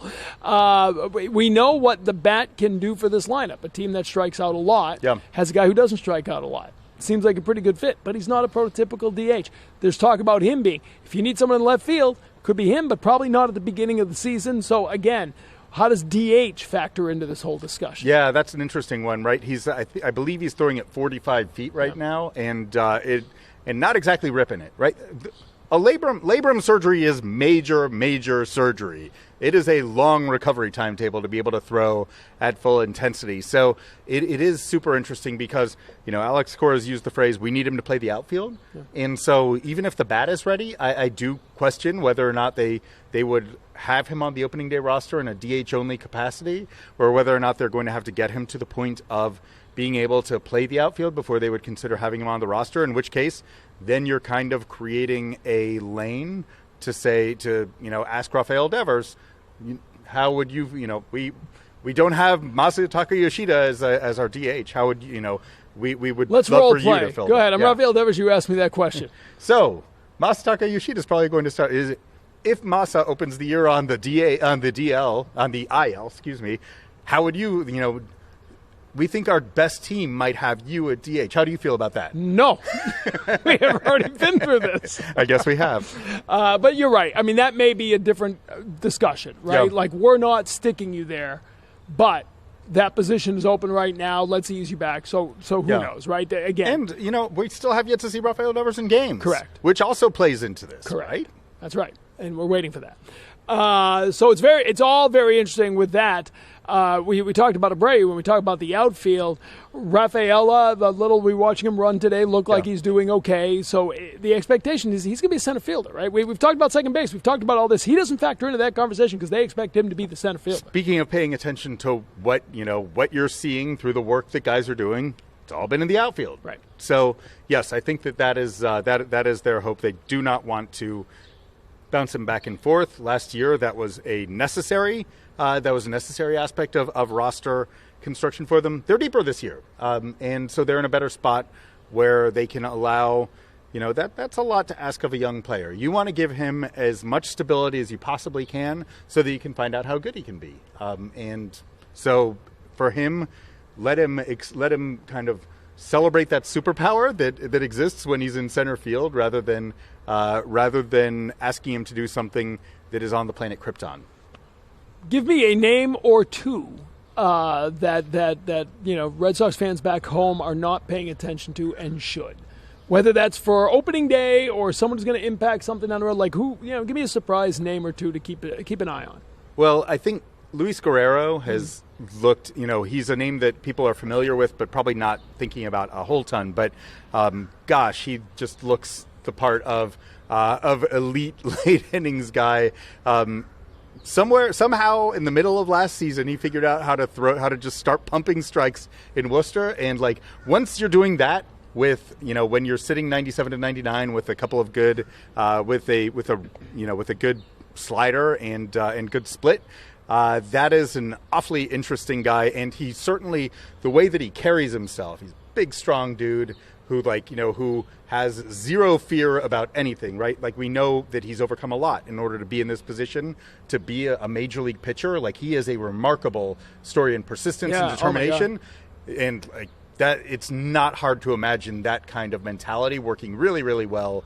We know what the bat can do for this lineup. A team that strikes out a lot has a guy who doesn't strike out a lot. Seems like a pretty good fit, but he's not a prototypical DH. There's talk about him being, if you need someone in left field, could be him, but probably not at the beginning of the season. So again, how does DH factor into this whole discussion? Yeah, that's an interesting one, right? I believe he's throwing at 45 feet right now, and not exactly ripping it, right? a labrum surgery is major surgery. It is a long recovery timetable to be able to throw at full intensity. So it is super interesting because, Alex Cora's used the phrase, we need him to play the outfield. Yeah. And so even if the bat is ready, I do question whether or not they would have him on the opening day roster in a DH-only capacity, or whether or not they're going to have to get him to the point of being able to play the outfield before they would consider having him on the roster, in which case then you're kind of creating a lane to ask Rafael Devers, how would you, we don't have Masataka Yoshida as our DH. How would we would Let's love role for play. you to fill Go ahead. that. I'm Rafael Devers. You asked me that question. So Masataka Yoshida is probably going to start. If Masa opens the year on the IL, excuse me, how would you, we think our best team might have you at DH. How do you feel about that? No. We have already been through this. I guess we have. But you're right. I mean, that may be a different discussion, right? Yeah. Like, we're not sticking you there, but that position is open right now. Let's ease you back. So who knows, right? Again. And, we still have yet to see Rafael Devers in games. Correct. Which also plays into this, Correct. right? That's right. And we're waiting for that. So it's all very interesting with that. We talked about Abreu when we talk about the outfield. Rafaela, we watching him run today, looked like he's doing okay. So the expectation is he's going to be a center fielder, right? We've talked about second base. We've talked about all this. He doesn't factor into that conversation because they expect him to be the center fielder. Speaking of paying attention to what you're seeing through the work that guys are doing, it's all been in the outfield. Right. So, yes, I think that is their hope. They do not want to bounce him back and forth. Last year, that was a necessary aspect of roster construction for them. They're deeper this year, and so they're in a better spot where they can allow. That's a lot to ask of a young player. You want to give him as much stability as you possibly can, so that you can find out how good he can be. And so, for him, let him kind of celebrate that superpower that exists when he's in center field, rather than asking him to do something that is on the planet Krypton. Give me a name or two that Red Sox fans back home are not paying attention to and should. Whether that's for opening day or someone who's going to impact something down the road, like who, give me a surprise name or two to keep an eye on. Well, I think Luis Guerrero has looked, he's a name that people are familiar with, but probably not thinking about a whole ton. But gosh, he just looks the part of elite late innings guy. Somehow in the middle of last season, he figured out how to just start pumping strikes in Worcester. And once you're doing that with, when you're sitting 97 to 99 with a couple of good, with a good slider and good split, that is an awfully interesting guy. And he certainly, the way that he carries himself, he's a big, strong dude who who has zero fear about anything, right? Like, we know that he's overcome a lot in order to be in this position, to be a major league pitcher. Like, he is a remarkable story in persistence and determination. And that, it's not hard to imagine that kind of mentality working really, really well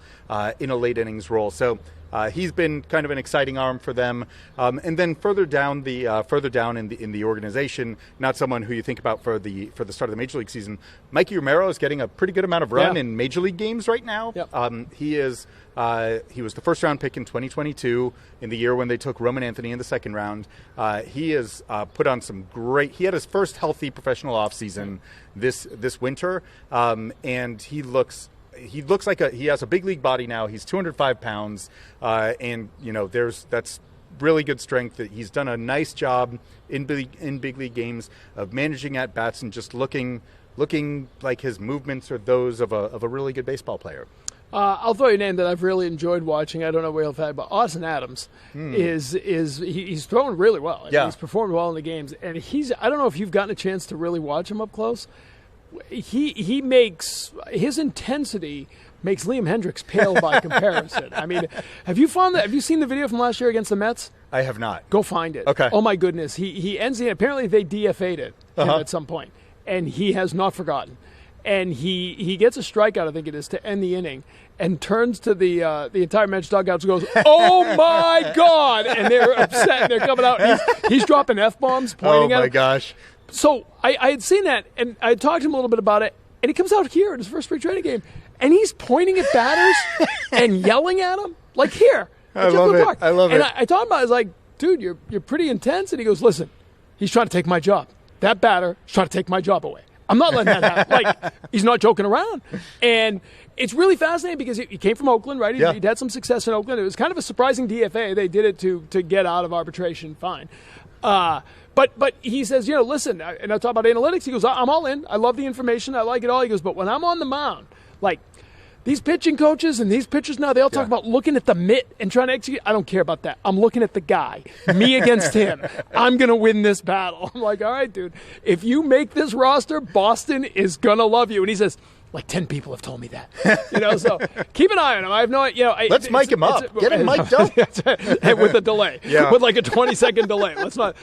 in a late innings role. So he's been kind of an exciting arm for them. And then further down in the organization, not someone who you think about for the start of the Major League season, Mikey Romero is getting a pretty good amount of run in Major League games right now. Yep. He was the first round pick in 2022 in the year when they took Roman Anthony in the second round. He has put on some great. He had his first healthy professional offseason this winter, and he looks like he has a big league body now. He's 205 pounds, and that's really good strength. He's done a nice job in big league games of managing at bats and just looking like his movements are those of a really good baseball player. I'll throw you a name that I've really enjoyed watching. I don't know where you'll find, but Austin Adams he's throwing really well. He's performed well in the games, and I don't know if you've gotten a chance to really watch him up close. He makes his intensity makes Liam Hendriks pale by comparison. I mean, have you seen the video from last year against the Mets? I have not. Go find it. Okay. Oh my goodness, he ends the apparently they DFA'd it at some point, and he has not forgotten. And he gets a strikeout, I think it is, to end the inning, and turns to the entire Mets dugout and goes, "Oh my God!" And they're upset and they're coming out. And he's dropping F-bombs, pointing at him. Oh my gosh. So I had seen that, and I talked to him a little bit about it, and he comes out here in his first spring training game, and he's pointing at batters and yelling at them. Like, here. I love it. I love it. And I told him, I was like, dude, you're pretty intense. And he goes, listen, he's trying to take my job. That batter is trying to take my job away. I'm not letting that happen. Like, he's not joking around. And it's really fascinating because he came from Oakland, right? He'd had some success in Oakland. It was kind of a surprising DFA. They did it to get out of arbitration. Fine. But he says, listen, and I talk about analytics. He goes, I'm all in. I love the information. I like it all. He goes, but when I'm on the mound, like, these pitching coaches and these pitchers now, they all talk about looking at the mitt and trying to execute. I don't care about that. I'm looking at the guy. Me against him. I'm going to win this battle. I'm like, all right, dude. If you make this roster, Boston is going to love you. And he says, like 10 people have told me that. So keep an eye on him. I have no idea. Let's mic him up. Get him mic'd up. With a delay. With like a 20-second delay. Let's not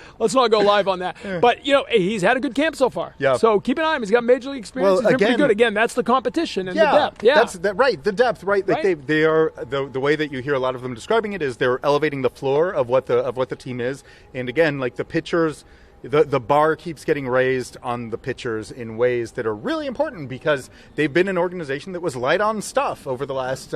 go live on that. But, he's had a good camp so far. Yeah. So keep an eye on him. He's got major league experience. He's been pretty good. Again, that's the competition and the depth. Yeah. That's right. The depth, right? Like they are the way that you hear a lot of them describing it is they're elevating the floor of what the team is. And again, like the pitchers, the bar keeps getting raised on the pitchers in ways that are really important because they've been an organization that was light on stuff over the last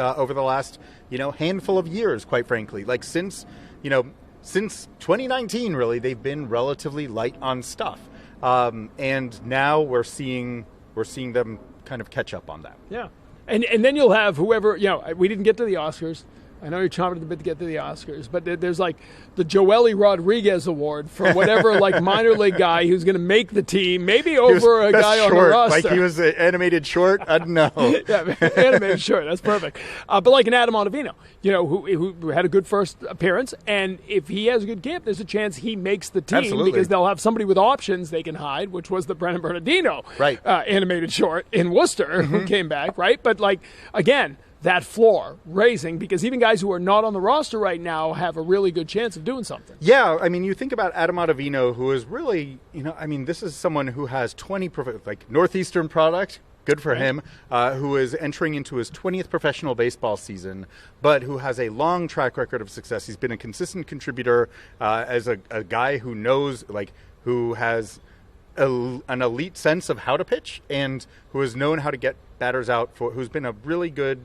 handful of years, quite frankly. Like since 2019, really, they've been relatively light on stuff, and now we're seeing them kind of catch up on that. Yeah, and then you'll have whoever we didn't get to the Oscars. I know you're chomping at the bit to get to the Oscars, but there's like the Joely Rodriguez Award for whatever like minor league guy who's going to make the team, maybe over a guy on the roster. Like he was an animated short? I don't know. Yeah, animated short. That's perfect. But like an Adam Ottavino, who had a good first appearance, and if he has a good camp, there's a chance he makes the team because they'll have somebody with options they can hide, which was the Brennan Bernardino animated short in Worcester who came back, right? But like, again, that floor raising because even guys who are not on the roster right now have a really good chance of doing something. Yeah, I mean, you think about Adam Ottavino, who is really, this is someone who has 20 Northeastern product. Good for him, who is entering into his 20th professional baseball season, but who has a long track record of success. He's been a consistent contributor as a guy who knows, who has an elite sense of how to pitch and who has known how to get batters out, who's been a really good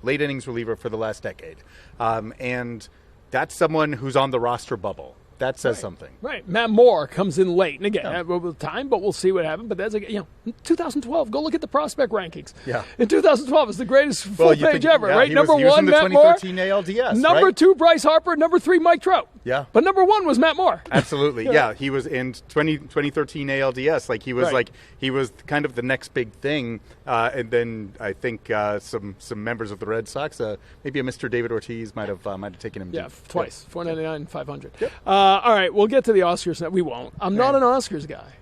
late innings reliever for the last decade. And that's someone who's on the roster bubble. That says something. Right. Matt Moore comes in late. And again, with time, but we'll see what happens. But that's 2012. Go look at the prospect rankings. Yeah. In 2012, it's the greatest full page ever, right? Number one, Matt Moore. 2013 ALDS. Number two, Bryce Harper. Number three, Mike Trout. Yeah. But number one was Matt Moore. Absolutely. Yeah. He was in 2013 ALDS. He was he was kind of the next big thing. And then I think some members of the Red Sox, maybe a Mr. David Ortiz might have taken him. Yeah, twice. 499, 500. Yep. All right, we'll get to the Oscars now. We won't. I'm not an Oscars guy.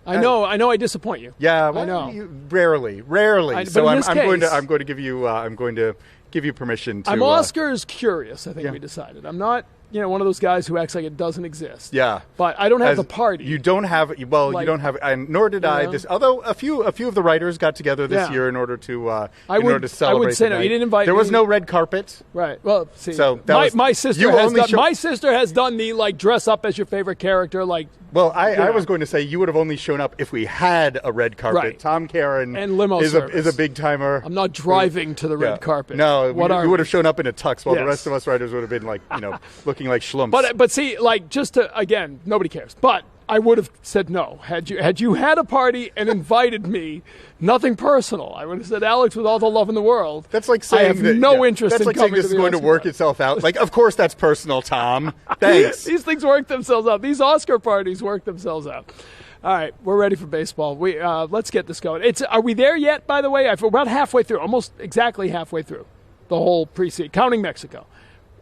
I know I disappoint you. Yeah, well, I know. Rarely. So I'm going to give you permission to. I'm Oscars curious. I think we decided. I'm not one of those guys who acts like it doesn't exist. Yeah, but I don't have the party. You don't have. Well, you don't have, and nor did I. This, although a few of the writers got together this year in order to celebrate. I would say no. You didn't invite. There was no red carpet. Right. Well, see, so my sister has done the dress up as your favorite character. Well, I was going to say you would have only shown up if we had a red carpet. Right. Tom Karen and limo is a big timer. I'm not driving to the red carpet. No, you would have shown up in a tux, while the rest of us writers would have been looking like schlumps. But see, just to again, nobody cares. But I would have said no had you had a party and invited me. Nothing personal. I would have said, Alex, with all the love in the world. That's like saying I have no interest. That's in like saying this is going to work itself out. Of course, that's personal, Tom. Thanks. These things work themselves out. These Oscar parties work themselves out. All right, we're ready for baseball. Let's get this going. Are we there yet? By the way, we're about halfway through, almost exactly halfway through the whole preseason, counting Mexico.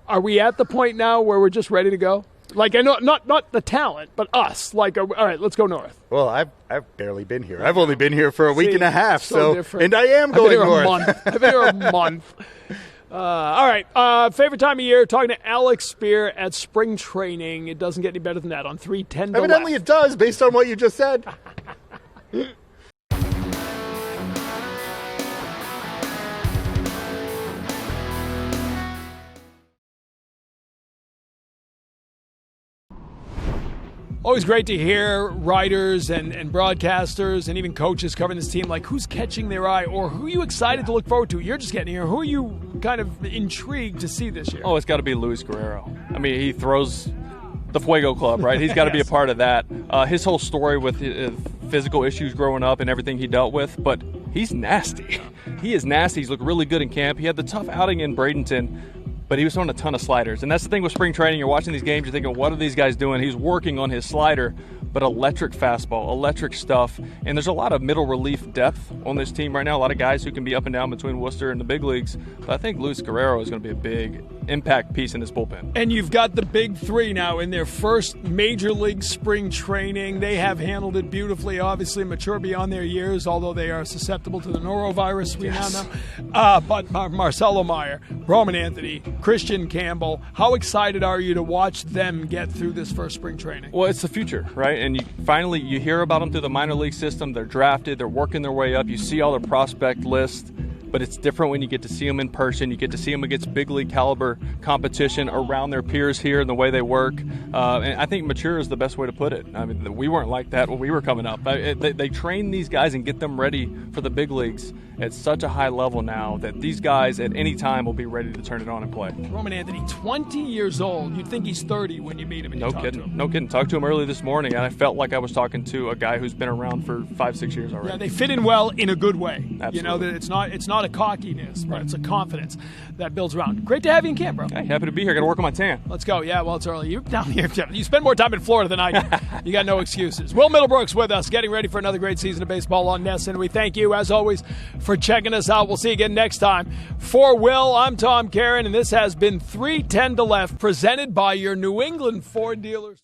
Are we at the point now where we're just ready to go? I know not the talent, but us. All right, let's go north. Well, I've barely been here. I've only been here for a week and a half, different. And I am going north. I've been here a month. All right, favorite time of year, talking to Alex Speier at spring training. It doesn't get any better than that on 3:10 to Evidently left. It does, based on what you just said. Always great to hear writers and broadcasters and even coaches covering this team, like who's catching their eye or who are you excited to look forward to? You're just getting here. Who are you kind of intrigued to see this year? Oh, it's got to be Luis Guerrero. I mean, he throws the Fuego Club, right? He's got to be a part of that. His whole story with physical issues growing up and everything he dealt with, but he's nasty. He is nasty. He's looked really good in camp. He had the tough outing in Bradenton, but he was throwing a ton of sliders. And that's the thing with spring training. You're watching these games, you're thinking, what are these guys doing? He's working on his slider, but electric fastball, electric stuff. And there's a lot of middle relief depth on this team right now. A lot of guys who can be up and down between Worcester and the big leagues. But I think Luis Guerrero is going to be a big impact piece in this bullpen. And you've got the big three now in their first major league spring training. They have handled it beautifully, obviously mature beyond their years, although they are susceptible to the norovirus we now know. But Marcelo Mayer, Roman Anthony, Khristian Campbell, how excited are you to watch them get through this first spring training? Well, it's the future, right? And you hear about them through the minor league system. They're drafted. They're working their way up. You see all their prospect list. But it's different when you get to see them in person. You get to see them against big league caliber competition around their peers here and the way they work. And I think mature is the best way to put it. I mean, we weren't like that when we were coming up. They train these guys and get them ready for the big leagues at such a high level now that these guys at any time will be ready to turn it on and play. Roman Anthony, 20 years old. You'd think he's 30 when you meet him and you talk to him. No kidding. Talked to him early this morning, and I felt like I was talking to a guy who's been around for 5-6 years already. Yeah, they fit in well in a good way. Absolutely. You know, that it's not a cockiness, but it's a confidence that builds around. Great to have you in camp, bro. Hey, happy to be here. Got to work on my tan. Let's go. Yeah, well, it's early. You're down here. You spend more time in Florida than I do. You got no excuses. Will Middlebrooks with us, getting ready for another great season of baseball on NESN. We thank you, as always, for checking us out. We'll see you again next time. For Will, I'm Tom Karen, and this has been 3:10 to Left, presented by your New England Ford dealers.